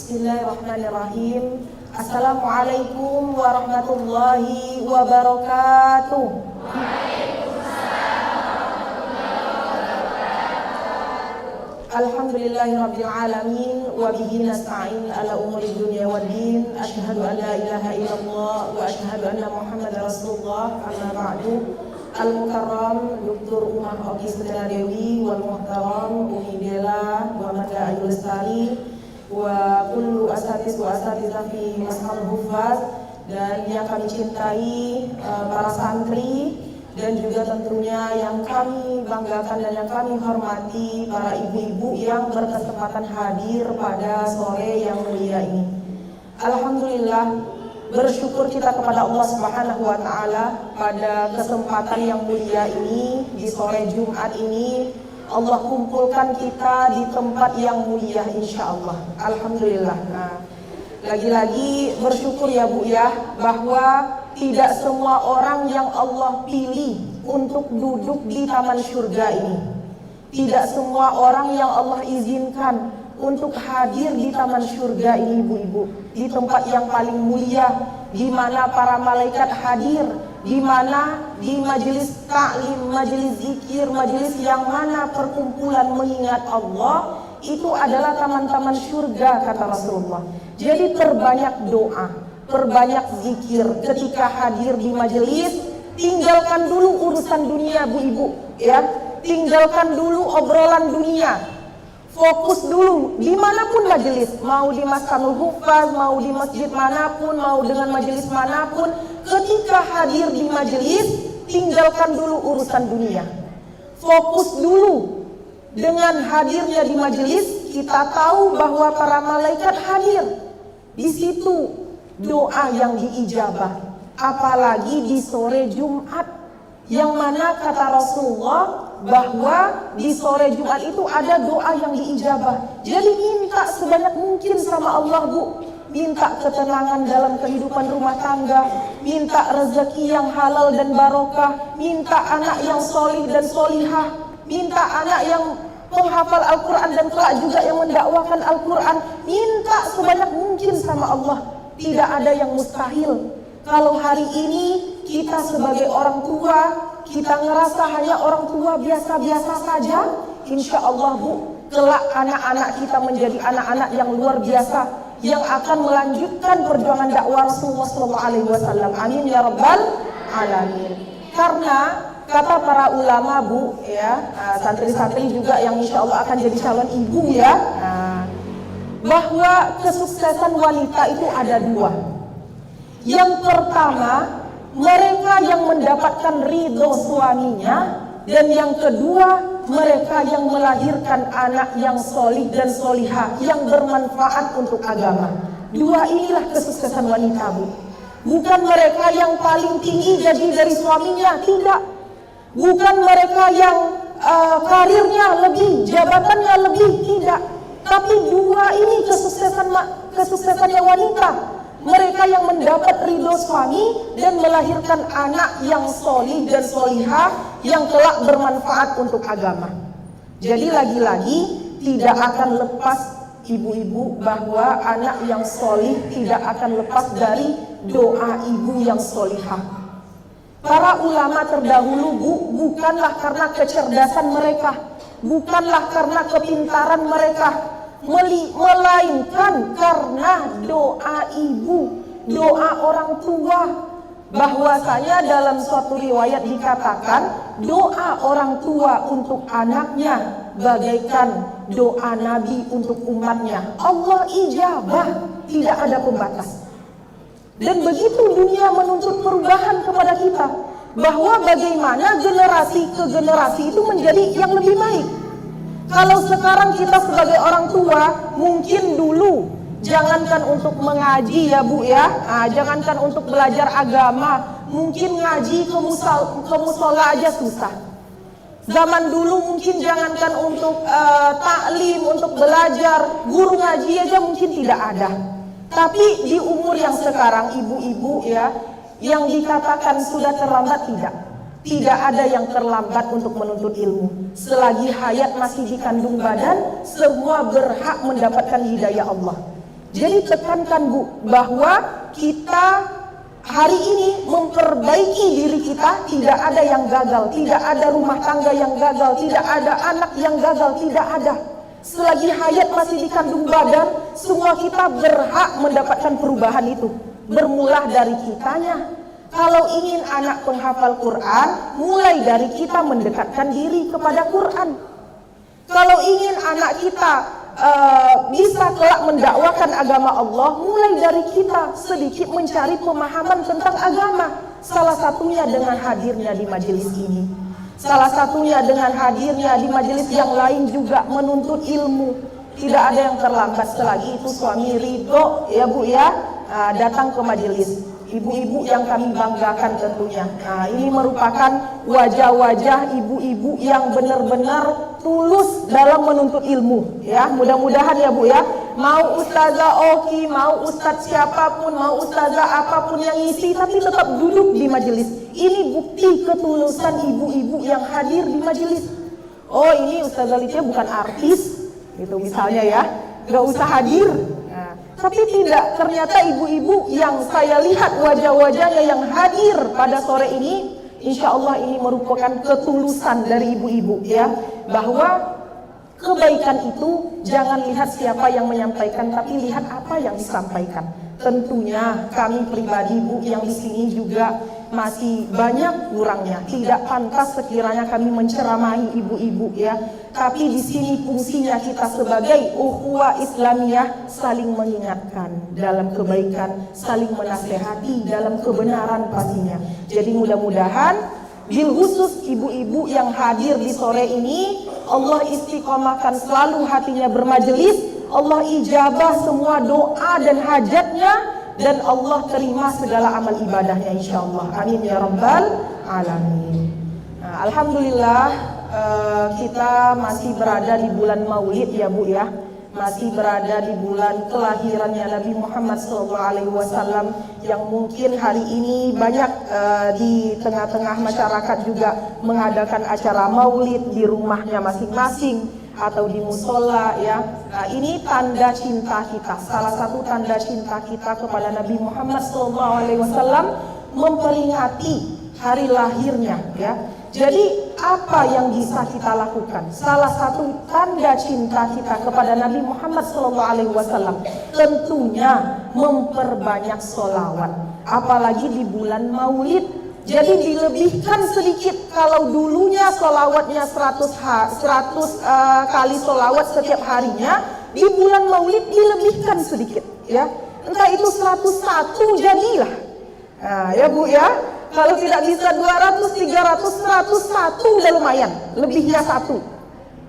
Bismillahirrahmanirrahim. Assalamualaikum warahmatullahi wabarakatuh. Alhamdulillahirabbil alamin wa bihi nasta'in ala umuri dunya waddin. Asyhadu an la ilaha illallah wa asyhadu anna Muhammadar Rasulullah. Amma ba'du. Al-Mukarram Dr. Umar Oki Sutradewi wal Muhtaram Umi Bella wa Mada Ayu Lestari wa kullu asatiz wa asatizah fi Mashal Hufaz, dan yang kami cintai para santri, dan juga tentunya yang kami banggakan dan yang kami hormati para ibu-ibu yang berkesempatan hadir pada sore yang mulia ini. Alhamdulillah, bersyukur kita kepada Allah Subhanahu wa taala pada kesempatan yang mulia ini di sore Jumat ini. Allah kumpulkan kita di tempat yang mulia insyaallah. Alhamdulillah. Nah, lagi-lagi bersyukur ya Bu ya, bahwa tidak semua orang yang Allah pilih untuk duduk di taman surga ini. Tidak semua orang yang Allah izinkan untuk hadir di taman surga ini, ibu-ibu, di tempat yang paling mulia, di mana para malaikat hadir, di mana di majelis taklim, majelis zikir, majelis yang mana perkumpulan mengingat Allah, itu adalah taman-taman surga kata Rasulullah. Jadi perbanyak doa, perbanyak zikir ketika hadir di majelis. Tinggalkan dulu urusan dunia, Bu Ibu, ya. Tinggalkan dulu obrolan dunia. Fokus dulu dimanapun majelis, mau di Maskanul Hufaz, mau di masjid manapun, mau dengan majelis manapun. Ketika hadir di majelis, tinggalkan dulu urusan dunia. Fokus dulu. Dengan hadirnya di majelis, kita tahu bahwa para malaikat hadir. Di situ doa yang diijabah, apalagi di sore Jumat, yang mana kata Rasulullah bahwa di sore Jumat itu ada doa yang diijabah. Jadi minta sebanyak mungkin sama Allah, Bu. Minta ketenangan dalam kehidupan rumah tangga, minta rezeki yang halal dan barokah, minta anak yang solih dan solihah, minta anak yang penghafal Al-Quran dan kelak juga yang mendakwakan Al-Quran. Minta sebanyak mungkin sama Allah. Tidak ada yang mustahil. Kalau hari ini kita sebagai orang tua, kita ngerasa hanya orang tua biasa-biasa saja, insya Allah, Bu, kelak anak-anak kita menjadi anak-anak yang luar biasa, yang akan melanjutkan perjuangan dakwah Rasulullah SAW. Amin ya rabbal alamin. Karena kata para ulama, Bu, ya, santri-santri juga yang insya Allah akan jadi calon ibu ya, bahwa kesuksesan wanita itu ada dua. Yang pertama, mereka yang mendapatkan ridho suaminya, dan yang kedua, mereka yang melahirkan anak yang solih dan solihah, yang bermanfaat untuk agama. Dua inilah kesuksesan wanita, Bu. Bukan mereka yang paling tinggi gaji dari suaminya, tidak. Bukan mereka yang karirnya lebih, jabatannya lebih, tidak. Tapi dua ini kesuksesannya wanita. Mereka yang mendapat ridho suami dan melahirkan anak yang solih dan solihah, yang kelak bermanfaat untuk agama. Jadi lagi-lagi tidak akan lepas ibu-ibu bahwa anak yang solih tidak akan lepas dari doa ibu yang solihah. Para ulama terdahulu, Bu, bukanlah karena kecerdasan mereka, bukanlah karena kepintaran mereka, melainkan karena doa ibu, doa orang tua. Bahwasanya dalam suatu riwayat dikatakan doa orang tua untuk anaknya bagaikan doa Nabi untuk umatnya. Allah ijabah, tidak ada pembatas. Dan begitu dunia menuntut perubahan kepada kita, bahwa bagaimana generasi ke generasi itu menjadi yang lebih baik. Kalau sekarang kita sebagai orang tua, mungkin dulu jangankan untuk mengaji ya Bu ya, jangankan untuk belajar agama, mungkin ngaji ke musola aja susah. Zaman dulu mungkin jangankan untuk taklim, untuk belajar, guru ngaji aja mungkin tidak ada. Tapi di umur yang sekarang, ibu-ibu ya, yang dikatakan sudah terlambat, tidak. Tidak ada yang terlambat untuk menuntut ilmu. Selagi hayat masih di kandung badan, semua berhak mendapatkan hidayah Allah. Jadi tekankan Bu, bahwa kita hari ini memperbaiki diri kita, tidak ada yang gagal, tidak ada rumah tangga yang gagal, tidak ada anak yang gagal, tidak ada. Selagi hayat masih di kandung badan, semua kita berhak mendapatkan perubahan itu. Bermula dari kitanya. Kalau ingin anak penghafal Quran, mulai dari kita mendekatkan diri kepada Quran. Kalau ingin anak kita bisa kelak mendakwakan agama Allah, mulai dari kita sedikit mencari pemahaman tentang agama. Salah satunya dengan hadirnya di majelis ini. Salah satunya dengan hadirnya di majelis yang lain juga menuntut ilmu. Tidak ada yang terlambat selagi itu suami ridho ya Bu ya, datang ke majelis. Ibu-ibu yang kami banggakan tentunya. Nah, ini merupakan wajah-wajah ibu-ibu yang benar-benar tulus dalam menuntut ilmu. Ya, mudah-mudahan ya Bu ya. Mau Ustazah Oki, mau Ustadz siapapun, mau Ustazah apapun yang ngisi, tapi tetap duduk di majelis. Ini bukti ketulusan ibu-ibu yang hadir di majelis. Oh, ini Ustazah Litia bukan artis, gitu misalnya ya. Gak usah hadir. Tapi tidak, ternyata ibu-ibu yang saya lihat wajah-wajahnya yang hadir pada sore ini, insya Allah ini merupakan ketulusan dari ibu-ibu ya, bahwa kebaikan itu jangan lihat siapa yang menyampaikan, tapi lihat apa yang disampaikan. Tentunya kami pribadi Bu yang di sini juga masih banyak kurangnya. Tidak pantas sekiranya kami menceramahi ibu-ibu ya. Tapi di sini fungsinya kita sebagai ukhuwah Islamiyah saling mengingatkan dalam kebaikan, saling menasehati dalam kebenaran pastinya. Jadi mudah-mudahan bil khusus ibu-ibu yang hadir di sore ini, Allah istiqomahkan selalu hatinya bermajelis, Allah ijabah semua doa dan hajatnya, dan Allah terima segala amal ibadahnya insyaallah. Amin ya rabbal alamin. Nah, alhamdulillah kita masih berada di bulan Maulid ya Bu ya. Masih berada di bulan kelahirannya Nabi Muhammad SAW, yang mungkin hari ini banyak di tengah-tengah masyarakat juga mengadakan acara maulid di rumahnya masing-masing atau di musola ya. Nah, ini tanda cinta kita. Salah satu tanda cinta kita kepada Nabi Muhammad SAW memperingati hari lahirnya ya. Jadi apa yang bisa kita lakukan? Salah satu tanda cinta kita kepada Nabi Muhammad SAW tentunya memperbanyak sholawat. Apalagi di bulan Maulid. Jadi dilebihkan sedikit. Kalau dulunya sholawatnya 100 kali sholawat setiap harinya, di bulan Maulid dilebihkan sedikit ya. Entah itu 101 jadilah. Nah, ya Bu ya. Kalau tidak bisa 200, 300, 101 udah lumayan, lebihnya 1.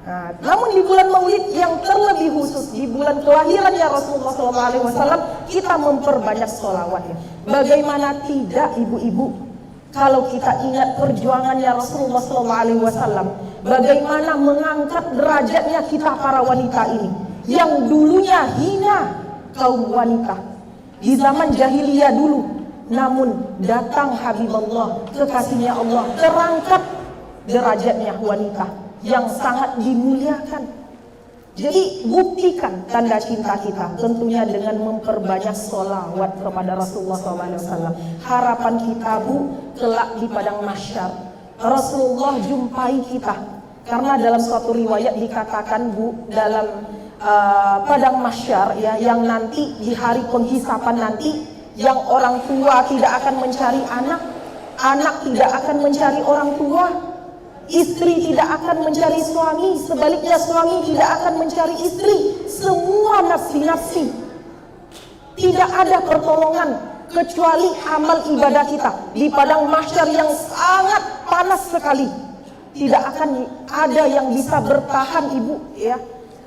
Nah, namun di bulan Maulid yang terlebih khusus, di bulan kelahirannya Rasulullah SAW, kita memperbanyak sholawatnya. Bagaimana tidak ibu-ibu, kalau kita ingat perjuangannya Rasulullah SAW, bagaimana mengangkat derajatnya kita para wanita ini, yang dulunya hina kaum wanita di zaman jahiliyah dulu. Namun datang Habibullah, kekasihnya Allah, terangkat derajatnya wanita yang sangat dimuliakan. Jadi buktikan tanda cinta kita tentunya dengan memperbanyak sholawat kepada Rasulullah SAW. Harapan kita Bu, kelak di padang mahsyar Rasulullah jumpai kita. Karena dalam suatu riwayat dikatakan Bu, dalam padang mahsyar ya, yang nanti di hari penghisapan nanti, yang orang tua tidak akan mencari anak, anak tidak akan mencari orang tua, istri tidak akan mencari suami, sebaliknya suami tidak akan mencari istri. Semua nafsi-nafsi, tidak ada pertolongan kecuali amal ibadah kita di padang mahsyar yang sangat panas sekali. Tidak akan ada yang bisa bertahan Ibu ya.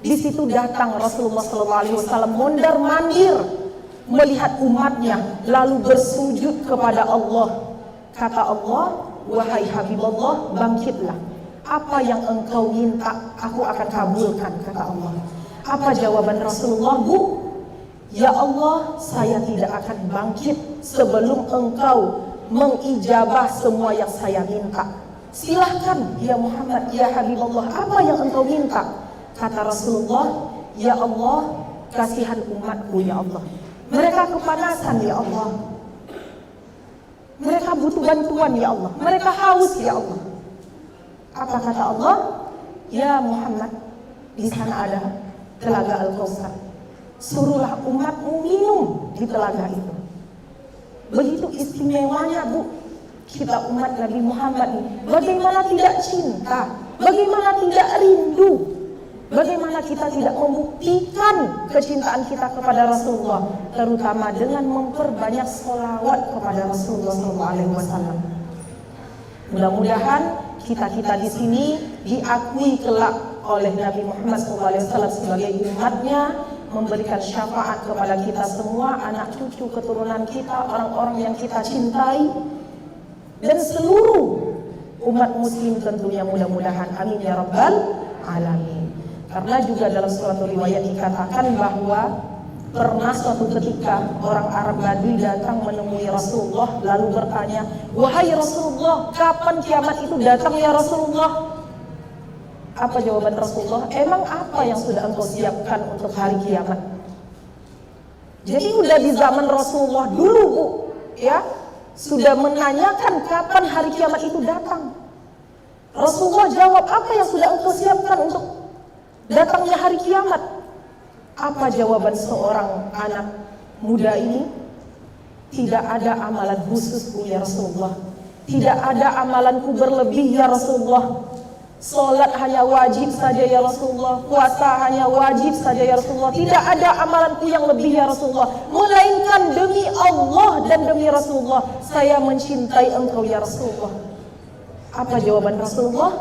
Di situ datang Rasulullah SAW mondar-mandir melihat umatnya, lalu bersujud kepada Allah. Kata Allah, wahai Habibullah, bangkitlah. Apa yang engkau minta, aku akan kabulkan, kata Allah. Apa jawaban Rasulullah Bu? Ya Allah, saya tidak akan bangkit sebelum engkau mengijabah semua yang saya minta. Silahkan ya Muhammad, ya Habibullah, apa yang engkau minta? Kata Rasulullah, ya Allah, kasihan umatku ya Allah. Mereka kepanasan ya Allah. Mereka butuh bantuan ya Allah. Mereka haus ya Allah. Apa kata Allah? Ya Muhammad, di sana ada telaga Al-Kautsar. Suruhlah umatmu minum di telaga itu. Begitu istimewanya Bu, kita umat Nabi Muhammad ini. Bagaimana tidak cinta? Bagaimana tidak rindu? Bagaimana kita tidak membuktikan kecintaan kita kepada Rasulullah, terutama dengan memperbanyak sholawat kepada Rasulullah SAW. Mudah-mudahan kita di sini diakui kelak oleh Nabi Muhammad SAW sebagai umatnya, memberikan syafaat kepada kita semua, anak cucu keturunan kita, orang-orang yang kita cintai, dan seluruh umat muslim tentunya mudah-mudahan. Amin ya rabbal alamin. Karena juga dalam suatu riwayat dikatakan bahwa pernah suatu ketika orang Arab Badui datang menemui Rasulullah lalu bertanya, "Wahai Rasulullah, kapan kiamat itu datang ya Rasulullah?" Apa jawaban Rasulullah? Emang apa yang sudah engkau siapkan untuk hari kiamat? Jadi udah di zaman Rasulullah dulu Bu, ya, sudah menanyakan kapan hari kiamat itu datang. Rasulullah jawab, apa yang sudah engkau siapkan untuk datangnya hari kiamat? Apa jawaban seorang anak muda ini? Tidak ada amalan khususku ya Rasulullah. Tidak ada amalanku berlebih ya Rasulullah. Salat hanya wajib saja ya Rasulullah. Puasa hanya wajib saja ya Rasulullah. Tidak ada amalanku yang lebih ya Rasulullah. Melainkan demi Allah dan demi Rasulullah, saya mencintai engkau ya Rasulullah. Apa jawaban Rasulullah?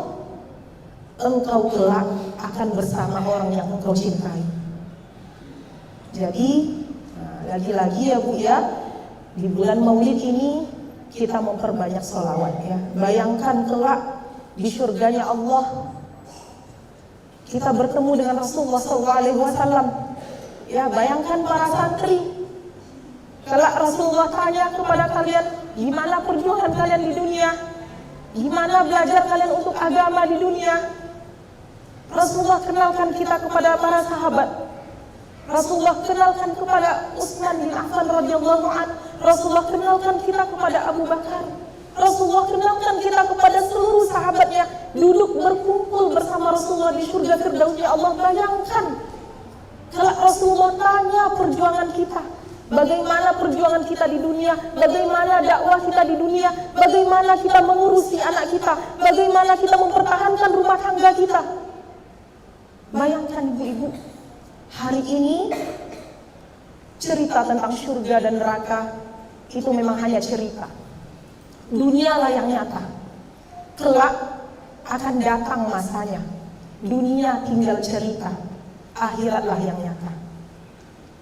Engkau kelak akan bersama orang yang engkau cintai. Jadi lagi-lagi ya Bu ya, di bulan Maulid ini kita memperbanyak sholawat ya. Bayangkan kelak di surganya Allah kita bertemu dengan Rasulullah SAW. Ya, bayangkan para santri, kelak Rasulullah tanya kepada kalian, gimana perjuangan kalian di dunia? Gimana belajar kalian untuk agama di dunia? Rasulullah kenalkan kita kepada para sahabat. Rasulullah kenalkan kepada Utsman bin Affan radhiyallahu an. Rasulullah kenalkan kita kepada Abu Bakar. Rasulullah kenalkan kita kepada seluruh sahabatnya, duduk berkumpul bersama Rasulullah di surga Firdausnya Allah. Bayangkan kalau Rasulullah tanya perjuangan kita, bagaimana perjuangan kita di dunia, bagaimana dakwah kita di dunia, bagaimana kita mengurusi anak kita, bagaimana kita mempertahankan rumah tangga kita. Bayangkan ibu-ibu, hari ini cerita tentang surga dan neraka itu memang hanya cerita. Dunialah yang nyata. Kelak akan datang masanya. Dunia tinggal cerita. Akhiratlah yang nyata.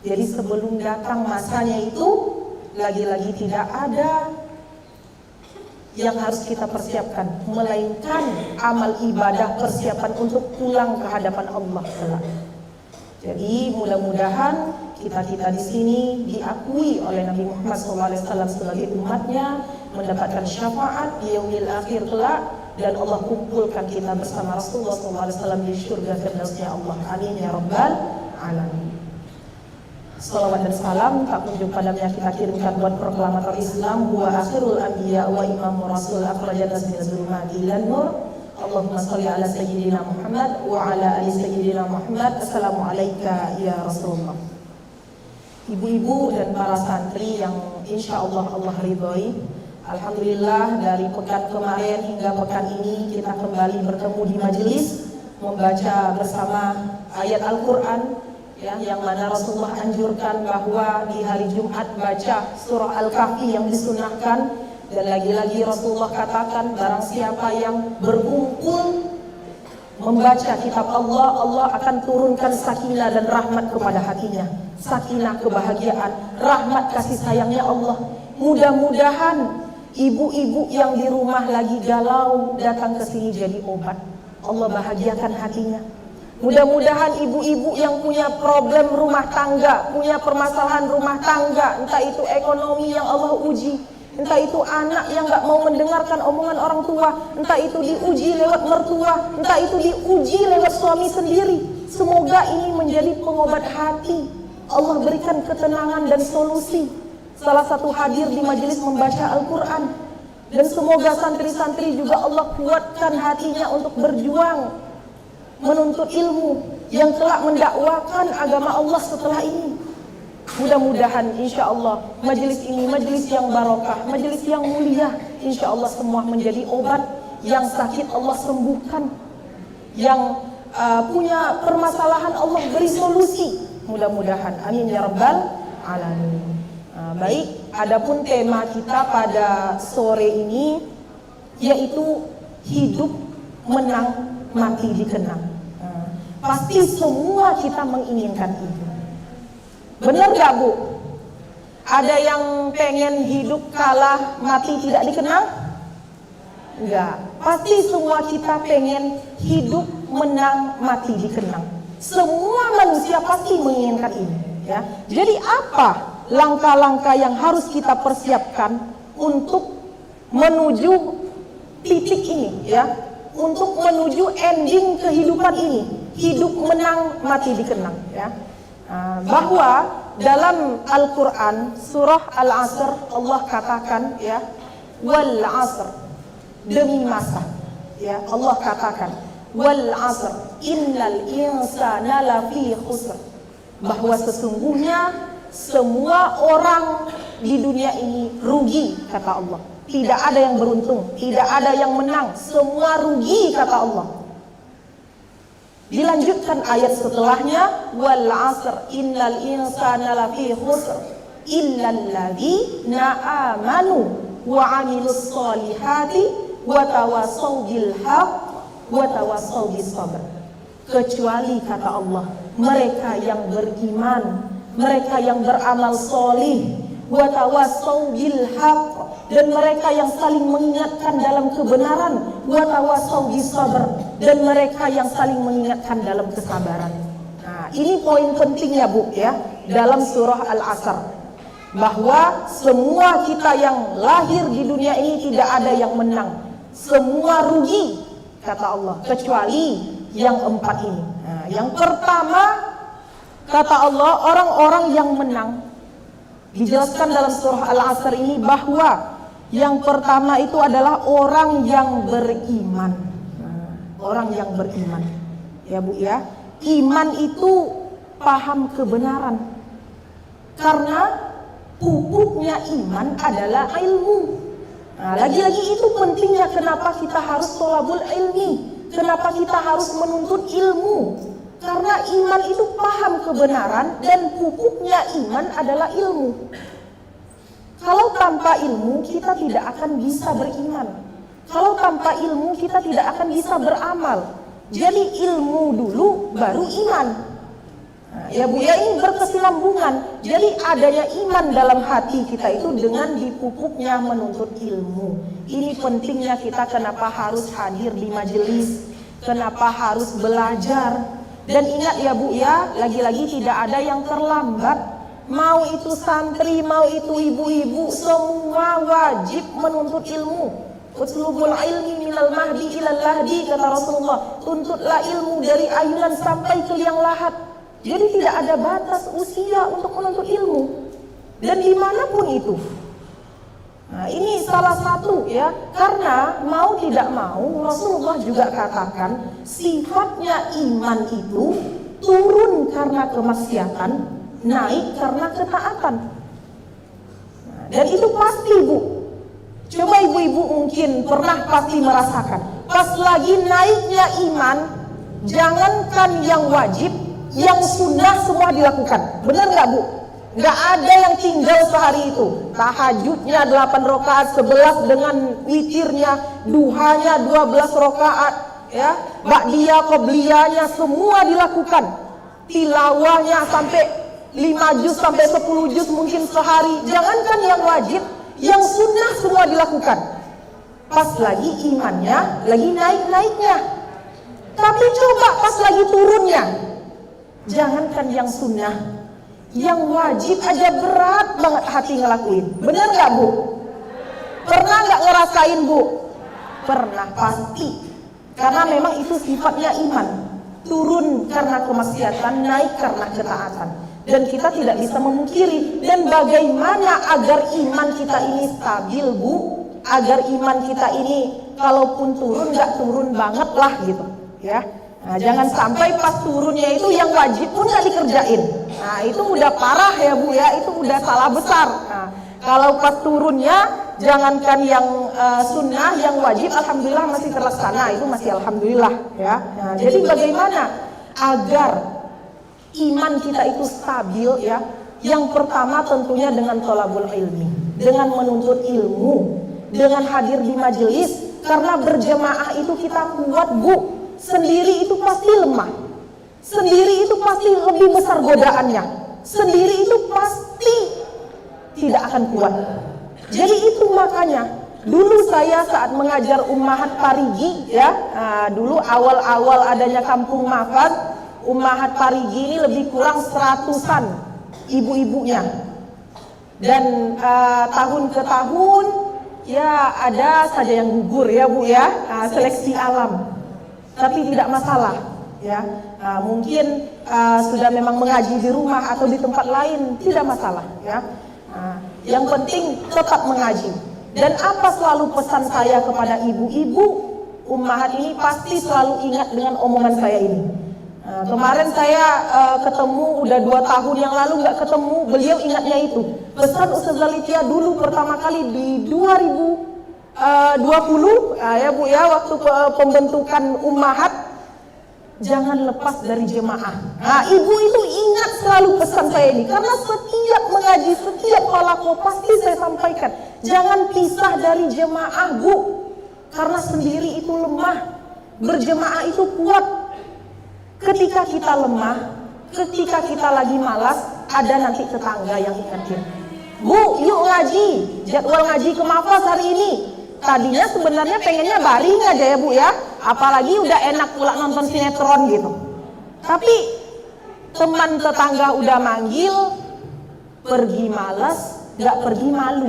Jadi sebelum datang masanya itu, lagi-lagi tidak ada yang harus kita persiapkan, melainkan amal ibadah persiapan untuk pulang ke hadapan Allah kelak. Jadi mudah-mudahan kita di sini diakui oleh Nabi Muhammad SAW sebagai umatnya, mendapatkan syafaat di yaumil akhir kelak, dan Allah kumpulkan kita bersama Rasulullah SAW di surga Firdausnya Allah. Amin ya rabbal alamin. Salawat dan salam tak kunjung padamnya kita kirimkan buat proklamator Islam, huwa akhirul anbiya wa imamur rasul akhrajat nas min zulumati ilan nur. Allahumma sholli ala sayyidina Muhammad wa ala ali sayyidina Muhammad. Assalamu alayka ya Rasulullah. Ibu-ibu dan para santri yang insya Allah Allah ridhoi, alhamdulillah dari pekan kemarin hingga pekan ini kita kembali bertemu di majelis membaca bersama ayat Al-Quran ya, yang mana Rasulullah anjurkan bahwa di hari Jumat baca surah Al-Kahfi yang disunahkan, dan lagi-lagi Rasulullah katakan barang siapa yang berkumpul membaca kitab Allah, Allah akan turunkan sakinah dan rahmat kepada hatinya. Sakinah kebahagiaan, rahmat kasih sayangnya Allah. Mudah-mudahan ibu-ibu yang di rumah lagi galau datang ke sini jadi obat. Allah bahagiakan hatinya. Mudah-mudahan ibu-ibu yang punya problem rumah tangga, punya permasalahan rumah tangga, entah itu ekonomi yang Allah uji, entah itu anak yang gak mau mendengarkan omongan orang tua, entah itu diuji lewat mertua, entah itu diuji lewat suami sendiri. Semoga ini menjadi pengobat hati Allah berikan ketenangan dan solusi. Salah satu hadir di majelis membaca Al-Quran. Dan semoga santri-santri juga Allah kuatkan hatinya untuk berjuang menuntut ilmu yang kelak mendakwakan agama Allah setelah ini. Mudah-mudahan insya Allah majelis ini majelis yang barokah, majelis yang mulia. Insya Allah semua menjadi obat. Yang sakit Allah sembuhkan, yang punya permasalahan Allah beri solusi. Mudah-mudahan, amin ya rabbal alamin. Baik, adapun tema kita pada sore ini yaitu hidup menang mati dikenang. Pasti semua kita menginginkan itu. Benar gak Bu? Ada yang pengen hidup kalah mati tidak dikenang? Enggak. Pasti semua kita pengen hidup menang mati dikenang. Semua manusia pasti menginginkan ini, ya. Jadi apa langkah-langkah yang harus kita persiapkan untuk menuju titik ini, ya, untuk menuju ending kehidupan ini, hidup menang mati dikenang, ya. Bahwa dalam Al-Quran surah Al-Asr Allah katakan, ya, wal asr, demi masa, ya, Allah katakan wal asr innal insana lafi khusr, bahwa sesungguhnya semua orang di dunia ini rugi, kata Allah. Tidak ada yang beruntung, tidak ada yang menang, semua rugi, kata Allah. Dilanjutkan ayat setelahnya, wal asr innal insana lafi khusr illal ladzina amanu wa amilus solihati wa tawasaw bil haqq wa tawasaw bis sabr. Kecuali, kata Allah, mereka yang beriman, mereka yang beramal solih, wa tawasaw bil haqq, dan mereka yang saling mengingatkan dalam kebenaran, wa tawasaw bis sabr, dan mereka yang saling mengingatkan dalam kesabaran. Nah, ini poin pentingnya Bu, ya, dalam surah Al-Asr, bahwa semua kita yang lahir di dunia ini tidak ada yang menang, semua rugi, kata Allah, kecuali yang empat ini. Nah, yang pertama, kata Allah, orang-orang yang menang. Dijelaskan dalam surah Al-Asr ini bahwa yang pertama itu adalah orang yang beriman. Orang yang beriman, ya Bu, ya. Iman itu paham kebenaran. Karena pupuknya iman adalah ilmu. Nah, lagi-lagi itu pentingnya kenapa kita harus tholabul ilmi, kenapa kita harus menuntut ilmu. Karena iman itu paham kebenaran dan pupuknya iman adalah ilmu. Kalau tanpa ilmu kita tidak akan bisa beriman. Kalau tanpa ilmu kita tidak akan bisa beramal. Jadi ilmu dulu baru iman. Nah, ya Bu, ya, ini berkesinambungan. Jadi adanya iman dalam hati kita itu dengan dipupuknya menuntut ilmu. Ini pentingnya kita kenapa harus hadir di majelis, kenapa harus belajar. Dan ingat ya Bu, ya, lagi-lagi tidak ada yang terlambat. Mau itu santri, mau itu ibu-ibu, semua wajib menuntut ilmu. Utlubul ilmi minal mahdi ilal lahdi, kata Rasulullah. Tuntutlah ilmu dari ayunan sampai ke liang lahat. Jadi tidak ada batas usia untuk menuntut ilmu. Dan dimanapun itu. Nah, ini salah satu, ya. Karena mau tidak mau Rasulullah juga katakan sifatnya iman itu turun karena kemaksiatan, naik karena ketaatan. Nah, dan itu pasti Bu. Coba ibu-ibu mungkin pernah pasti merasakan, pas lagi naiknya iman, jangankan yang wajib, yang sunnah semua dilakukan. Benar nggak Bu? Nggak ada yang tinggal sehari itu. Tahajudnya 8 rakaat, 11 dengan witirnya, duhanya 12 rakaat, ya, ba'diyah, qobliyahnya semua dilakukan. Tilawahnya sampai 5 juz sampai 10 juz mungkin sehari. Jangankan yang wajib, yang sunnah semua dilakukan. Pas lagi imannya lagi naik-naiknya. Tapi coba pas lagi turunnya, jangankan yang sunnah, yang wajib aja berat banget hati ngelakuin. Bener gak Bu? Pernah gak ngerasain Bu? Pernah pasti. Karena memang itu sifatnya iman. Turun karena kemaksiatan, naik karena ketaatan. dan kita tidak bisa memungkiri. Dan bagaimana agar iman kita ini stabil, Bu? Agar iman kita ini kalaupun turun nggak turun banget lah gitu, ya. Nah, jangan sampai pas turunnya itu yang wajib pun nggak dikerjain. Nah, itu udah parah ya Bu ya, itu udah salah besar. Nah, kalau pas turunnya jangankan yang sunnah, yang wajib alhamdulillah masih terlaksana, itu masih alhamdulillah ya. Nah, jadi bagaimana agar iman kita itu stabil ya? Yang pertama tentunya dengan thalabul ilmi, dengan menuntut ilmu, dengan hadir di majelis, karena berjamaah itu kita kuat Bu. Sendiri itu pasti lemah, sendiri itu pasti lebih besar godaannya, sendiri itu pasti tidak akan kuat. Jadi itu makanya dulu saya saat mengajar Ummahat Parigi ya, dulu awal-awal adanya kampung Mafaz, Ummahat Parigi ini lebih kurang 100-an ibu-ibunya, dan tahun ke tahun ya ada saja yang gugur ya Bu ya, seleksi alam. Tapi tidak masalah ya, mungkin sudah memang mengaji di rumah atau di tempat lain, tidak masalah ya. Yang penting tetap mengaji. Dan apa selalu pesan saya kepada ibu-ibu ummahat ini, pasti selalu ingat dengan omongan saya ini. Kemarin saya ketemu udah 2 tahun yang lalu nggak ketemu, beliau ingatnya itu pesan Ustazah Lithia dulu pertama kali di 2020 ya Bu ya, waktu pembentukan ummahat, jangan lepas dari jemaah. Nah, ibu itu ingat selalu pesan saya ini, karena setiap mengaji, setiap halaqah pasti saya sampaikan, jangan pisah dari jemaah Bu, karena sendiri itu lemah, berjemaah itu kuat. Ketika kita lemah, ketika kita lagi malas, ada nanti tetangga yang ingatin, Bu yuk ngaji, jadwal ngaji ke Mafaz hari ini. Tadinya sebenarnya pengennya baring aja ya Bu ya, apalagi udah enak pula nonton sinetron gitu. Tapi teman tetangga udah manggil, pergi malas, gak pergi malu.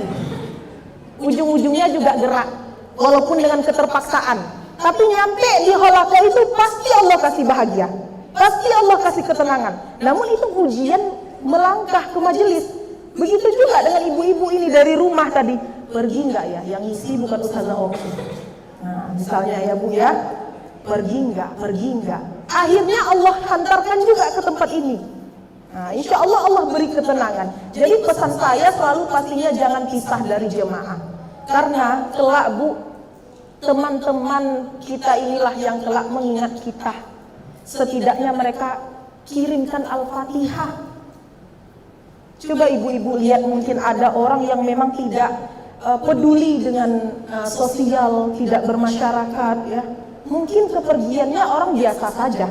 Ujung-ujungnya juga gerak, walaupun dengan keterpaksaan. Tapi nyampe di halaqah itu pasti Allah kasih bahagia, pasti Allah kasih ketenangan. Namun itu ujian melangkah ke majelis. Begitu juga dengan ibu-ibu ini dari rumah tadi, pergi nggak ya? Yang isi bukan Ustazah Oki. Nah, misalnya ya Bu ya, pergi nggak? Akhirnya Allah hantarkan juga ke tempat ini. Nah, insya Allah Allah beri ketenangan. Jadi pesan saya selalu pastinya jangan pisah dari jemaah. Karena kelak Bu, teman-teman kita inilah yang kelak mengingat kita. Setidaknya mereka kirimkan Al-Fatihah. Coba ibu-ibu lihat, mungkin ada orang yang memang tidak peduli dengan sosial, tidak bermasyarakat ya. Mungkin kepergiannya orang biasa saja.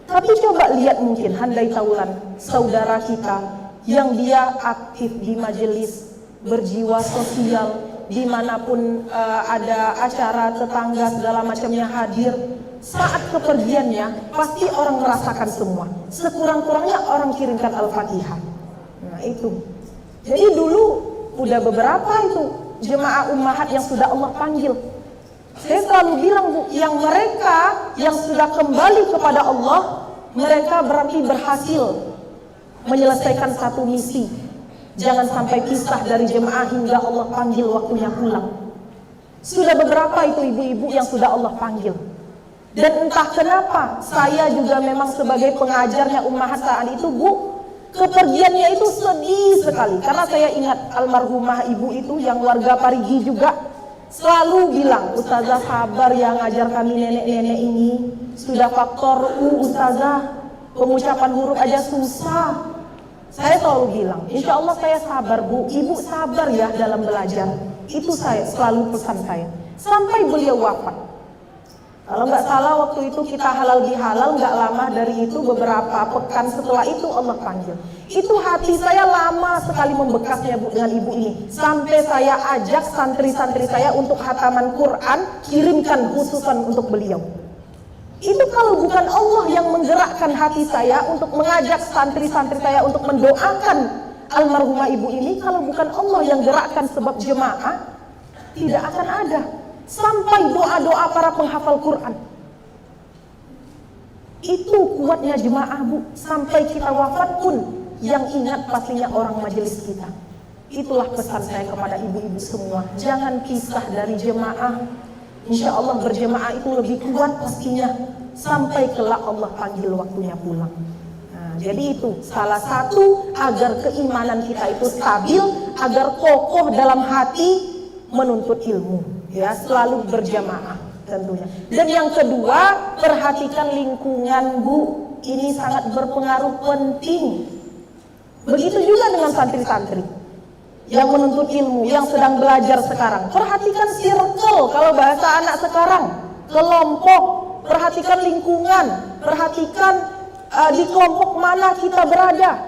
Tapi coba lihat mungkin handai taulan saudara kita yang dia aktif di majelis, berjiwa sosial, dimanapun ada acara tetangga segala macamnya hadir. Saat kepergiannya pasti orang merasakan semua. Sekurang-kurangnya orang kirimkan Al-Fatihah. Nah itu. Jadi dulu udah beberapa itu jemaah ummahat yang sudah Allah panggil. Saya selalu bilang Bu, yang mereka yang sudah kembali kepada Allah, mereka berarti berhasil menyelesaikan satu misi. Jangan sampai pisah dari jemaah hingga Allah panggil waktunya pulang. Sudah beberapa itu ibu-ibu yang sudah Allah panggil. Dan entah kenapa saya juga memang sebagai pengajarnya ummahat saat itu Bu, kepergiannya itu sedih sekali. Karena saya ingat almarhumah ibu itu yang warga Parigi juga selalu bilang, Ustazah sabar ya ngajar kami nenek-nenek ini. Sudah faktor Ustazah, pengucapan huruf aja susah. Saya selalu bilang, insya Allah saya sabar Bu, ibu sabar ya dalam belajar. Itu saya selalu pesan saya. Sampai beliau wafat. Kalau nggak salah waktu itu kita halal bihalal, nggak lama dari itu, beberapa pekan setelah itu Allah panggil. Itu hati saya lama sekali membekasnya Bu dengan ibu ini. Sampai saya ajak santri-santri saya untuk khataman Quran, kirimkan khususan untuk beliau. Itu kalau bukan Allah yang menggerakkan hati saya untuk mengajak santri-santri saya untuk mendoakan almarhumah ibu ini, kalau bukan Allah yang gerakkan sebab jemaah, tidak akan ada. Sampai doa-doa para penghafal Quran. Itu kuatnya jemaah Bu. Sampai kita wafat pun yang ingat pastinya orang majelis kita. Itulah pesan saya kepada ibu-ibu semua. Jangan pisah dari jemaah. Insya Allah berjemaah itu lebih kuat pastinya. Sampai kelak Allah panggil waktunya pulang. Nah, jadi itu salah satu agar keimanan kita itu stabil, agar kokoh dalam hati menuntut ilmu. Ya, selalu berjamaah tentunya. Dan yang kedua, perhatikan lingkungan, Bu. Ini sangat berpengaruh penting. Begitu juga dengan santri-santri yang menuntut ilmu, yang sedang belajar sekarang. Perhatikan circle, kalau bahasa anak sekarang, kelompok. Perhatikan lingkungan, perhatikan di kelompok mana kita berada.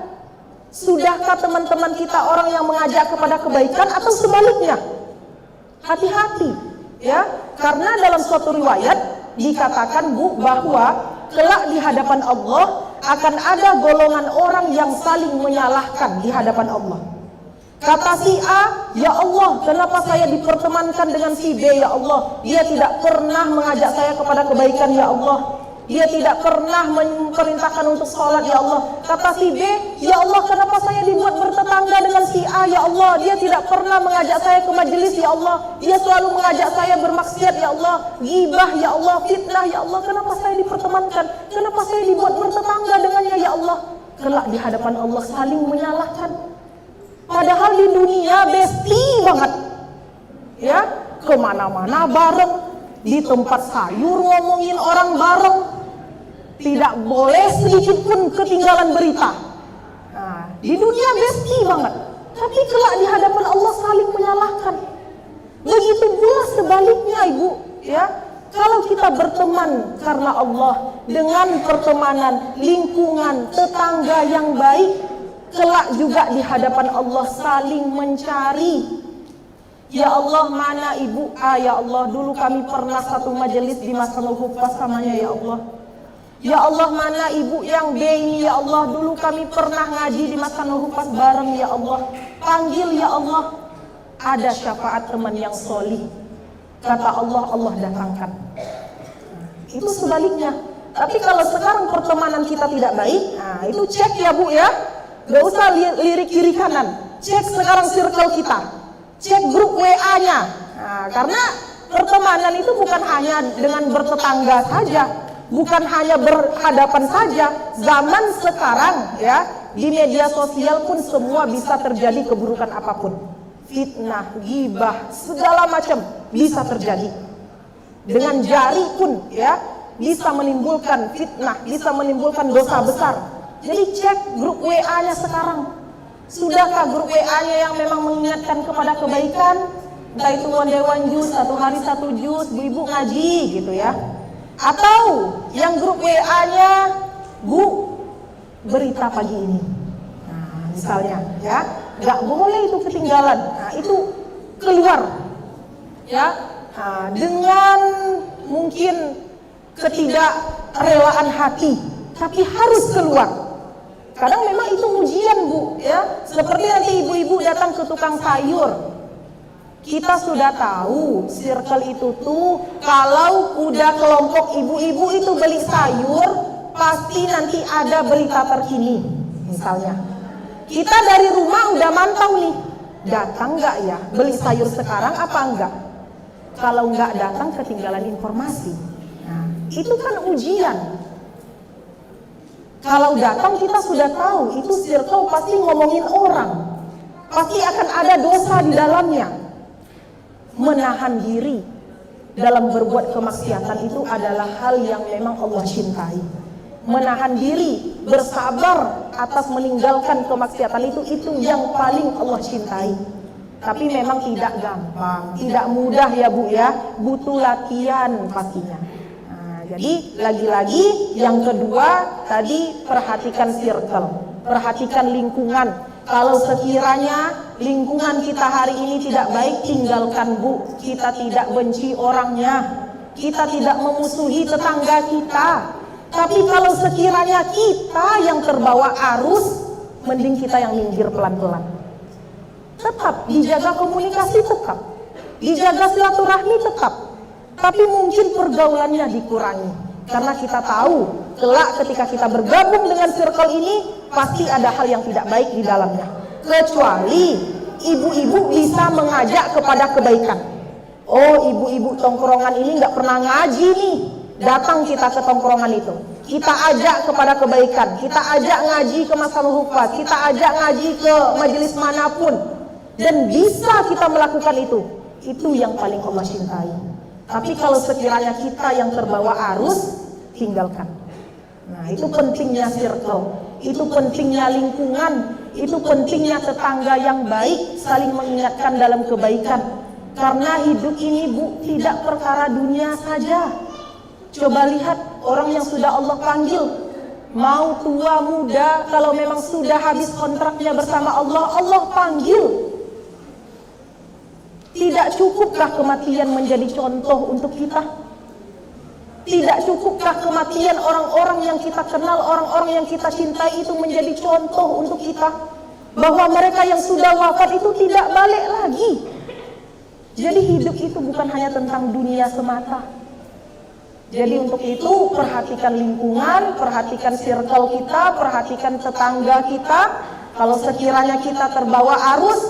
Sudahkah teman-teman kita orang yang mengajak kepada kebaikan atau sebaliknya? Hati-hati, ya, karena dalam suatu riwayat dikatakan, Bu, bahwa kelak di hadapan Allah akan ada golongan orang yang saling menyalahkan di hadapan Allah. Kata si A, ya Allah, kenapa saya dipertemankan dengan si B, ya Allah? Dia tidak pernah mengajak saya kepada kebaikan, ya Allah. Dia tidak pernah memerintahkan untuk sholat, ya Allah. Kata si B, ya Allah, kenapa saya dibuat bertetangga dengan si A, ya Allah? Dia tidak pernah mengajak saya ke majelis, ya Allah. Dia selalu mengajak saya bermaksiat, ya Allah. Ghibah, ya Allah. Fitnah, ya Allah. Kenapa saya dipertemankan? Kenapa saya dibuat bertetangga dengannya, ya Allah? Kelak di hadapan Allah saling menyalahkan. Padahal di dunia bestie banget, ya, kemana-mana bareng, di tempat sayur ngomongin orang bareng, tidak boleh sedikit pun ketinggalan berita. Nah, di dunia bestie banget, tapi kelak di hadapan Allah saling menyalahkan. Begitu pula sebaliknya, Ibu, ya. Kalau kita berteman karena Allah dengan pertemanan, lingkungan, tetangga yang baik, kelak juga di hadapan Allah saling mencari. Ya Allah, mana Ibu A, ya Allah, dulu kami pernah satu majelis di Masanul Huffaz samanya, ya Allah. Ya Allah, mana Ibu yang B ini, ya Allah, dulu kami pernah ngaji di Masanul Huffaz bareng, ya Allah. Panggil, ya Allah. Ada syafaat teman yang solih. Kata Allah, Allah datangkan. Itu sebaliknya. Tapi kalau sekarang pertemanan kita tidak baik, nah itu cek ya, Bu, ya. Gak usah lirik kiri kanan. Cek sekarang circle kita. Cek grup WA-nya. Nah, karena pertemanan itu bukan hanya dengan bertetangga saja, bukan hanya berhadapan saja. Zaman sekarang, ya, di media sosial pun semua bisa terjadi keburukan apapun. Fitnah, ghibah, segala macam bisa terjadi. Dengan jari pun, ya, bisa menimbulkan fitnah, bisa menimbulkan dosa besar. Jadi cek grup WA-nya sekarang. Sudahkah grup WA-nya yang memang mengingatkan kepada kebaikan? Entah itu one day one juz, satu hari satu juz, ibu ngaji gitu ya. Atau yang grup WA-nya, Bu, berita pagi ini. Nah, misalnya, ya, nggak boleh itu ketinggalan. Nah, itu keluar, ya, nah, dengan mungkin ketidakrelaan hati, tapi harus keluar. Kadang memang itu ujian, Bu, ya. Seperti nanti ibu-ibu datang ke tukang sayur. Kita sudah tahu circle itu tuh kalau udah kelompok ibu-ibu itu beli sayur, pasti nanti ada berita terkini. Misalnya, kita dari rumah udah mantau nih, datang nggak ya beli sayur sekarang apa enggak? Kalau nggak datang ketinggalan informasi. Nah, itu kan ujian. Kalau datang kita sudah tahu itu circle pasti ngomongin orang, pasti akan ada dosa di dalamnya. Menahan diri dalam berbuat kemaksiatan itu adalah hal yang memang Allah cintai. Menahan diri, bersabar atas meninggalkan kemaksiatan itu yang paling Allah cintai. Tapi memang tidak gampang, tidak mudah ya, Bu, ya, butuh latihan pastinya. Jadi lagi-lagi yang kedua tadi, perhatikan circle, perhatikan lingkungan. Kalau sekiranya lingkungan kita hari ini tidak baik, tinggalkan, Bu. Kita tidak benci orangnya, kita tidak memusuhi tetangga kita. Tapi kalau sekiranya kita yang terbawa arus, mending kita yang minggir pelan-pelan. Tetap dijaga komunikasi, tetap dijaga silaturahmi, tetap. Tapi mungkin pergaulannya dikurangi. Karena kita tahu kelak ketika kita bergabung dengan circle ini, pasti ada hal yang tidak baik di dalamnya. Kecuali ibu-ibu bisa mengajak kepada kebaikan. Oh, ibu-ibu tongkrongan ini nggak pernah ngaji nih. Datang kita ke tongkrongan itu. Kita ajak kepada kebaikan. Kita ajak ngaji ke Masalul Hufaz. Kita ajak ngaji ke majelis manapun. Dan bisa kita melakukan itu. Itu yang paling Allah cintai. Tapi kalau sekiranya kita yang terbawa arus, tinggalkan. Nah, itu pentingnya circle, itu pentingnya lingkungan, itu pentingnya tetangga yang baik, saling mengingatkan dalam kebaikan. Karena hidup ini, Bu, tidak perkara dunia saja. Coba lihat orang yang sudah Allah panggil, mau tua muda, kalau memang sudah habis kontraknya bersama Allah, Allah panggil. Tidak cukupkah kematian menjadi contoh untuk kita? Tidak cukupkah kematian orang-orang yang kita kenal, orang-orang yang kita cintai itu menjadi contoh untuk kita? Bahwa mereka yang sudah wafat itu tidak balik lagi. Jadi hidup itu bukan hanya tentang dunia semata. Jadi untuk itu perhatikan lingkungan, perhatikan circle kita, perhatikan tetangga kita. Kalau sekiranya kita terbawa arus,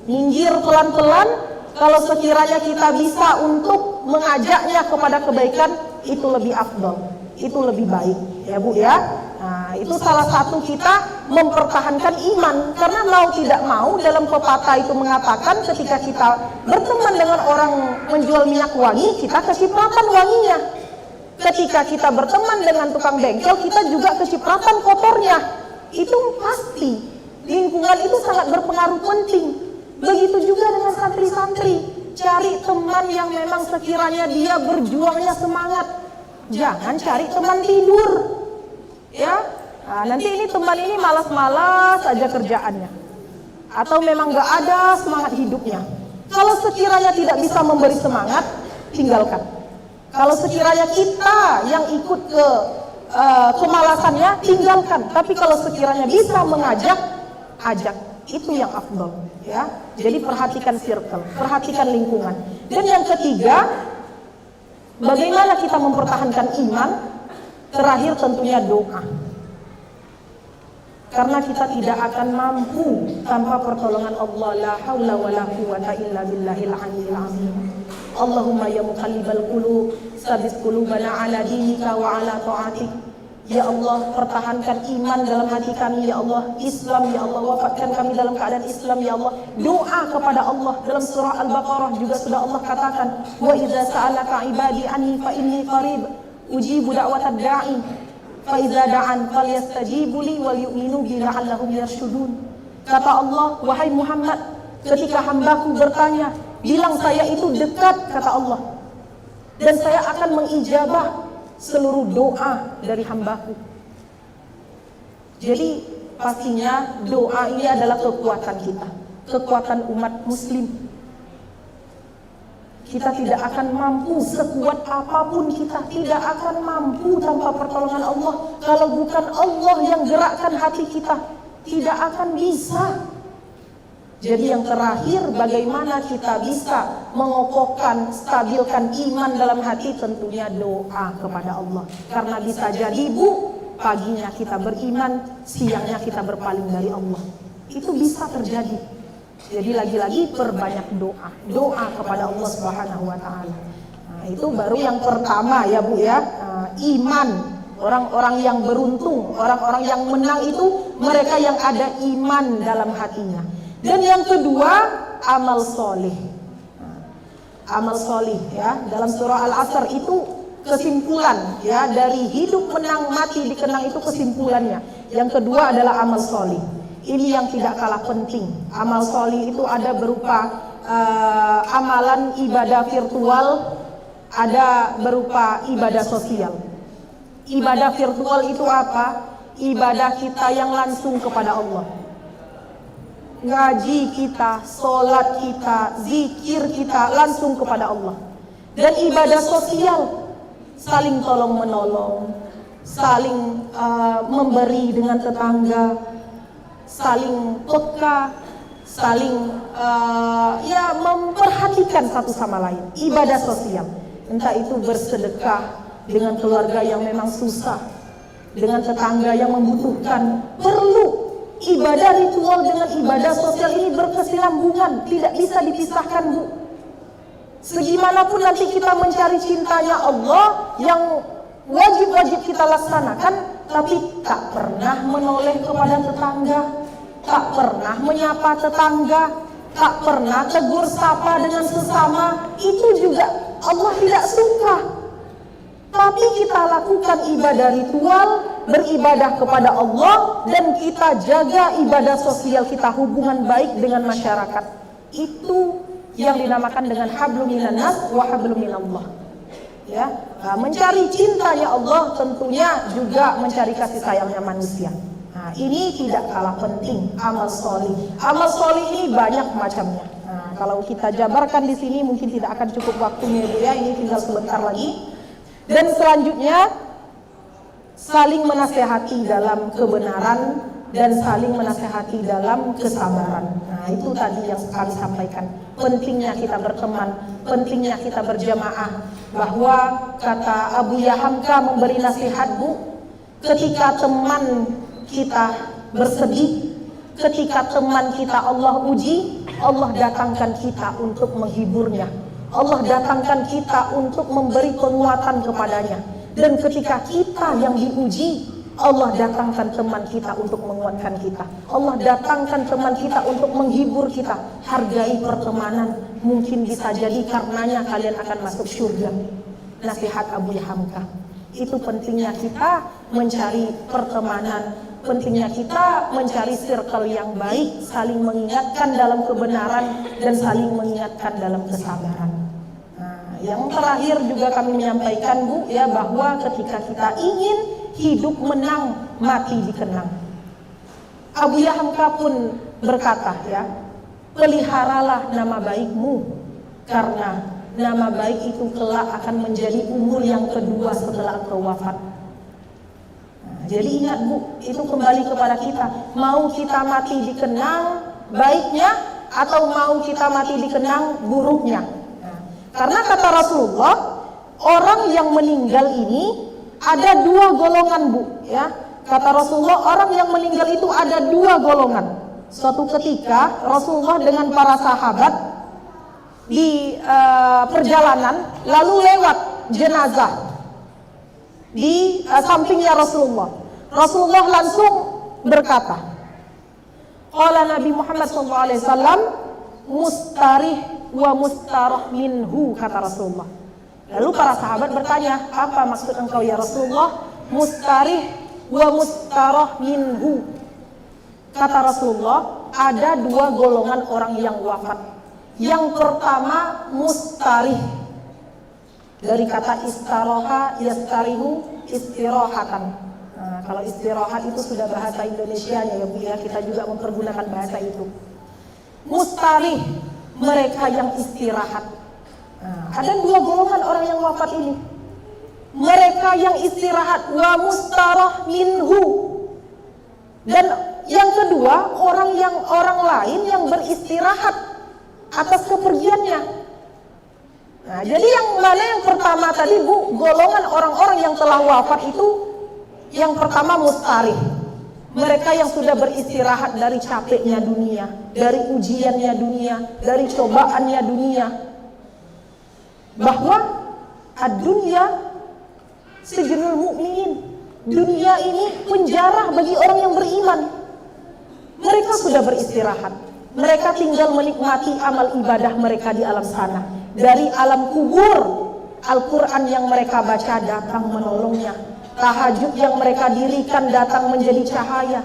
minggir pelan-pelan. Kalau sekiranya kita bisa untuk mengajaknya kepada kebaikan, itu lebih afdal, itu lebih baik, ya Bu ya. Nah, itu salah satu kita mempertahankan iman. Karena mau tidak mau dalam pepatah itu mengatakan ketika kita berteman dengan orang menjual minyak wangi, kita kecipratan wanginya. Ketika kita berteman dengan tukang bengkel, kita juga kecipratan kotornya. Itu pasti. Lingkungan itu sangat berpengaruh penting. Begitu juga dengan santri-santri. Cari teman yang memang sekiranya dia berjuangnya semangat. Jangan cari teman tidur. Ya, nah, nanti ini teman ini malas-malas aja kerjaannya. Atau memang gak ada semangat hidupnya. Kalau sekiranya tidak bisa memberi semangat, tinggalkan. Kalau sekiranya kita yang ikut ke kemalasannya, tinggalkan. Tapi kalau sekiranya bisa mengajak, ajak. Itu yang afdal, ya. Jadi perhatikan circle, perhatikan lingkungan. Dan yang ketiga, bagaimana kita mempertahankan iman? Terakhir tentunya doa. Karena kita tidak akan mampu tanpa pertolongan Allah. La haula wa la quwwata illa billahil aliyyil azim. Allahumma ya muqallibal qulub, tsabbit qulubana ala dinika wa ala ta'atik. Ya Allah, pertahankan iman dalam hati kami, ya Allah. Islam, ya Allah, wafatkan kami dalam keadaan Islam, ya Allah. Doa kepada Allah. Dalam surah Al-Baqarah juga sudah Allah katakan, wa idza sa'alaka ibadi anni fa inni qarib ujibu da'watad da'i fa idza da'an falyastajibu li wal yu'minu bi la'allahum yarshudun. Kata Allah, wahai Muhammad, ketika hambaku bertanya, bilang saya itu dekat, kata Allah, dan saya akan mengijabah seluruh doa dari hambaku. Jadi pastinya doa ini adalah kekuatan kita, kekuatan umat muslim. Kita tidak akan mampu sekuat apapun, kita tidak akan mampu tanpa pertolongan Allah. Kalau bukan Allah yang gerakkan hati kita, tidak akan bisa. Jadi yang terakhir, bagaimana kita bisa mengokohkan, stabilkan iman dalam hati, tentunya doa kepada Allah. Karena bisa jadi, Bu, paginya kita beriman, siangnya kita berpaling dari Allah. Itu bisa terjadi. Jadi lagi-lagi perbanyak doa, doa kepada Allah Subhanahu wa taala. Nah, itu baru yang pertama ya, Bu ya. Iman. Orang-orang yang beruntung, orang-orang yang menang itu mereka yang ada iman dalam hatinya. Dan yang kedua, amal soleh. Amal soleh ya, dalam surah Al-Asr itu kesimpulan ya, dari hidup menang mati dikenang itu kesimpulannya. Yang kedua adalah amal soleh. Ini yang tidak kalah penting. Amal soleh itu ada berupa amalan ibadah virtual, ada berupa ibadah sosial. Ibadah virtual itu apa? Ibadah kita yang langsung kepada Allah. Ngaji kita, sholat kita, zikir kita langsung kepada Allah. Dan ibadah sosial, saling tolong menolong, saling memberi dengan tetangga, saling peka, saling ya memperhatikan satu sama lain. Ibadah sosial, entah itu bersedekah dengan keluarga yang memang susah, dengan tetangga yang membutuhkan. Perlu ibadah ritual dengan ibadah sosial ini berkesinambungan, tidak bisa dipisahkan, Bu. Segimanapun nanti kita mencari cintanya Allah yang wajib-wajib kita laksanakan, tapi tak pernah menoleh kepada tetangga, tak pernah menyapa tetangga, tak pernah tegur sapa dengan sesama, itu juga Allah tidak suka. Tapi kita lakukan ibadah ritual, beribadah kepada Allah, dan kita jaga ibadah sosial kita, hubungan baik dengan masyarakat. Itu yang dinamakan dengan hablum minan nas wa hablum minallah. Ya, nah, mencari cintanya Allah tentunya juga mencari kasih sayangnya manusia. Nah, ini tidak kalah penting amal solih. Amal solih ini banyak macamnya. Nah, kalau kita jabarkan di sini mungkin tidak akan cukup waktunya, Bu ya. Ini tinggal sebentar lagi. Dan selanjutnya saling menasehati dalam kebenaran dan saling menasehati dalam kesabaran. Nah, itu tadi yang kami sampaikan. Pentingnya kita berteman, pentingnya kita berjamaah. Bahwa kata Abu Yahamka memberi nasihat, Bu, ketika teman kita bersedih, ketika teman kita Allah uji, Allah datangkan kita untuk menghiburnya. Allah datangkan kita untuk memberi penguatan kepadanya. Dan ketika kita yang diuji, Allah datangkan teman kita untuk menguatkan kita. Allah datangkan teman kita untuk menghibur kita. Hargai pertemanan, mungkin bisa jadi karenanya kalian akan masuk surga. Nasihat Abu Yahamka. Itu pentingnya kita mencari pertemanan, pentingnya kita mencari circle yang baik, saling mengingatkan dalam kebenaran dan saling mengingatkan dalam kesabaran. Nah, yang terakhir juga kami menyampaikan, Bu, ya, bahwa ketika kita ingin hidup menang, mati dikenang. Abu Yahamka pun berkata, ya, peliharalah nama baikmu, karena nama baik itu kelak akan menjadi umur yang kedua setelah engkau wafat. Nah, jadi ingat, Bu, itu kembali kepada kita. Mau kita mati dikenang baiknya atau mau kita mati dikenang buruknya. Nah, karena kata Rasulullah, orang yang meninggal ini ada dua golongan, Bu, ya. Kata Rasulullah, orang yang meninggal itu ada dua golongan. Suatu ketika Rasulullah dengan para sahabat di perjalanan, lalu lewat jenazah di sampingnya Rasulullah. Rasulullah langsung berkata, qala Nabi Muhammad SAW, mustarih wa mustarah minhu, kata Rasulullah. Lalu para sahabat bertanya, apa maksud engkau ya Rasulullah? Mustarih wa mustarah minhu. Kata Rasulullah, ada dua golongan orang yang wafat. Yang pertama mustarih, dari kata istaroha yastarihu istirahatan. Nah, kalau istirahat itu sudah bahasa Indonesianya, ya Bu ya, kita juga mempergunakan bahasa itu. Mustarih, mereka yang istirahat. Nah, ada dua golongan orang yang wafat ini. Mereka yang istirahat, wa mustarah minhu. Dan yang kedua, orang lain yang beristirahat atas kepergiannya. Nah, jadi yang mana yang pertama tadi, Bu, golongan orang-orang yang telah wafat itu, yang pertama mustarih. Mereka yang sudah beristirahat dari capeknya dunia, dari ujiannya dunia, dari cobaannya dunia. Bahwa ad-dunya sijnul mu'minin, dunia ini penjara bagi orang yang beriman. Mereka sudah beristirahat, mereka tinggal menikmati amal ibadah mereka di alam sana. Dari alam kubur, Al-Quran yang mereka baca datang menolongnya, tahajud yang mereka dirikan datang menjadi cahaya,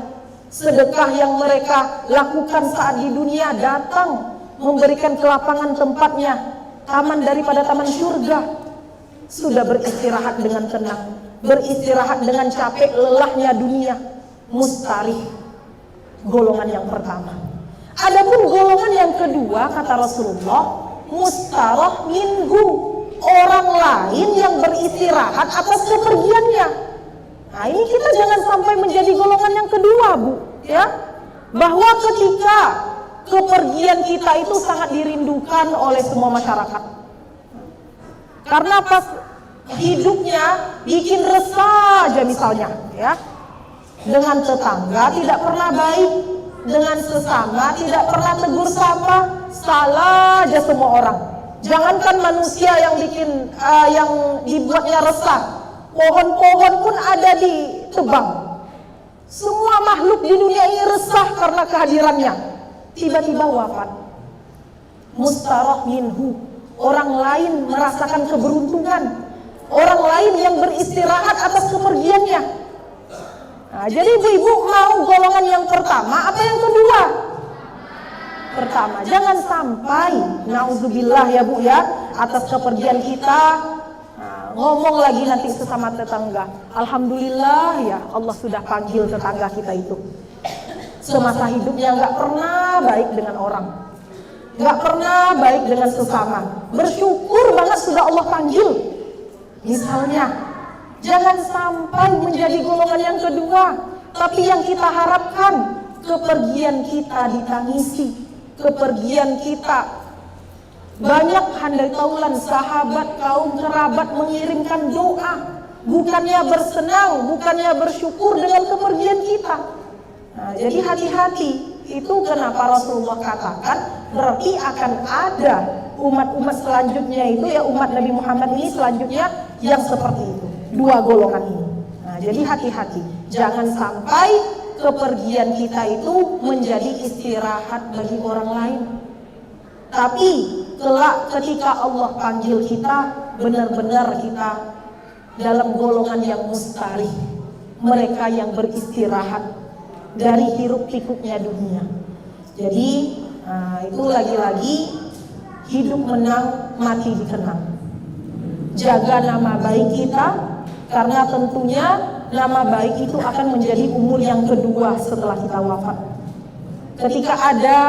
sedekah yang mereka lakukan saat di dunia datang memberikan kelapangan tempatnya, taman daripada taman surga. Sudah beristirahat dengan tenang, beristirahat dengan capek lelahnya dunia. Mustarih, golongan yang pertama. Adapun golongan yang kedua, kata Rasulullah, mustarah minhu, orang lain yang beristirahat atas kepergiannya. Nah, ini kita jangan sampai menjadi golongan yang kedua, Bu, ya. Bahwa ketika kepergian kita itu sangat dirindukan oleh semua masyarakat. Karena pas hidupnya bikin resah aja misalnya, ya. Dengan tetangga tidak pernah baik, dengan sesama tidak pernah tegur sapa, salah aja semua orang. Jangankan manusia yang bikin yang dibuatnya resah, pohon-pohon pun ada ditebang. Semua makhluk di dunia ini resah karena kehadirannya. Tiba-tiba wafat. Mustarah minhu. Orang lain merasakan keberuntungan. Orang lain yang beristirahat atas kepergiannya. Nah, jadi ibu-ibu mau golongan yang pertama apa yang kedua? Pertama, jangan sampai nauzubillah ya Bu ya, atas kepergian kita ngomong lagi nanti sesama tetangga. Alhamdulillah ya Allah sudah panggil tetangga kita itu. Semasa hidupnya nggak pernah baik dengan orang, nggak pernah baik dengan sesama. Bersyukur banget sudah Allah panggil. Misalnya, jangan sampai menjadi golongan yang kedua. Tapi yang kita harapkan, kepergian kita ditangisi, kepergian kita. Banyak handai taulan sahabat, kaum kerabat mengirimkan doa, bukannya bersenang, bukannya bersyukur dengan kepergian kita. Nah, jadi hati-hati. Itu kenapa Rasulullah katakan berarti akan ada umat-umat selanjutnya itu ya, umat Nabi Muhammad ini selanjutnya yang seperti itu, dua golongan ini. Nah, jadi hati-hati, jangan sampai kepergian kita itu menjadi istirahat bagi orang lain. Tapi kelak ketika Allah panggil kita, benar-benar kita dalam golongan yang mustarih, mereka yang beristirahat dari hiruk pikuknya dunia. Jadi itu lagi-lagi hidup menang, mati dikenang. Jaga nama baik kita, karena tentunya nama baik itu akan menjadi umur yang kedua setelah kita wafat. Ketika ada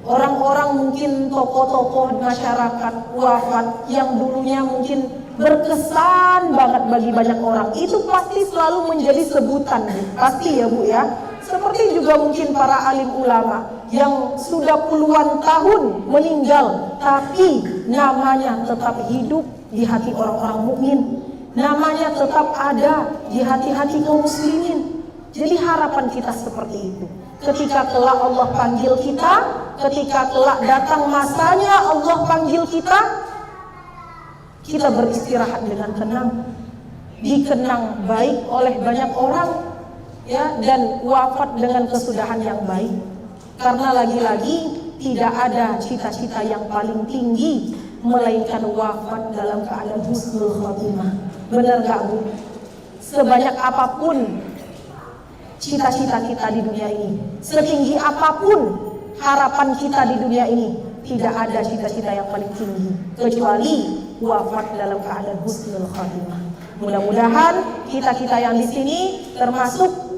orang-orang mungkin tokoh-tokoh masyarakat wafat yang dulunya mungkin berkesan banget bagi banyak orang, itu pasti selalu menjadi sebutan, pasti ya Bu ya. Seperti juga mungkin para alim ulama yang sudah puluhan tahun meninggal, tapi namanya tetap hidup di hati orang-orang mukmin, namanya tetap ada di hati-hati kaum muslimin. Jadi harapan kita seperti itu. Ketika kelak Allah panggil kita, ketika kelak datang masanya Allah panggil kita, kita beristirahat dengan tenang, dikenang baik oleh banyak orang, ya, dan wafat dengan kesudahan yang baik. Karena lagi-lagi tidak ada cita-cita yang paling tinggi melainkan wafat dalam keadaan husnul khotimah. Benar gak Bu? Sebanyak apapun cita-cita kita di dunia ini, setinggi apapun harapan kita di dunia ini, tidak ada cita-cita yang paling tinggi kecuali wafat dalam keadaan husnul khotimah. Mudah-mudahan kita-kita yang di sini termasuk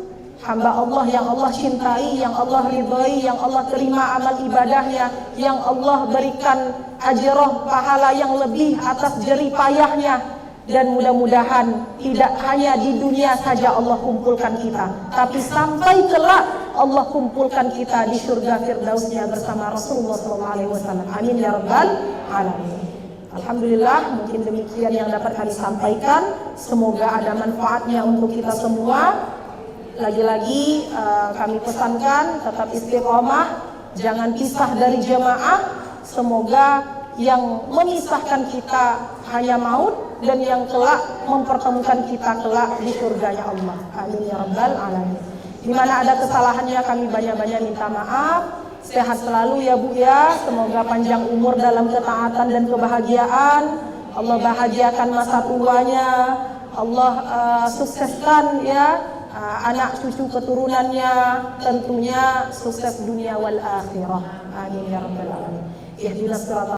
hamba Allah yang Allah cintai, yang Allah ridhai, yang Allah terima amal ibadahnya, yang Allah berikan ajroh pahala yang lebih atas jerih payahnya. Dan mudah-mudahan tidak hanya di dunia saja Allah kumpulkan kita, tapi sampai kelak Allah kumpulkan kita di surga firdausnya bersama Rasulullah SAW. Amin ya rabbal alamin. Alhamdulillah, mungkin demikian yang dapat kami sampaikan. Semoga ada manfaatnya untuk kita semua. Lagi-lagi kami pesankan tetap istiqomah, jangan pisah dari jamaah. Semoga yang memisahkan kita hanya maut, dan yang kelak mempertemukan kita kelak di surganya Allah. Amin ya rabbal alamin. Di mana ada kesalahannya kami banyak-banyak minta maaf. Sehat selalu ya Bu ya. Semoga panjang umur dalam ketaatan dan kebahagiaan. Allah bahagiakan masa tuanya. Allah sukseskan ya anak cucu keturunannya, tentunya sukses dunia wal akhirah. Amin ya rabbal alamin. Ihdinas siratal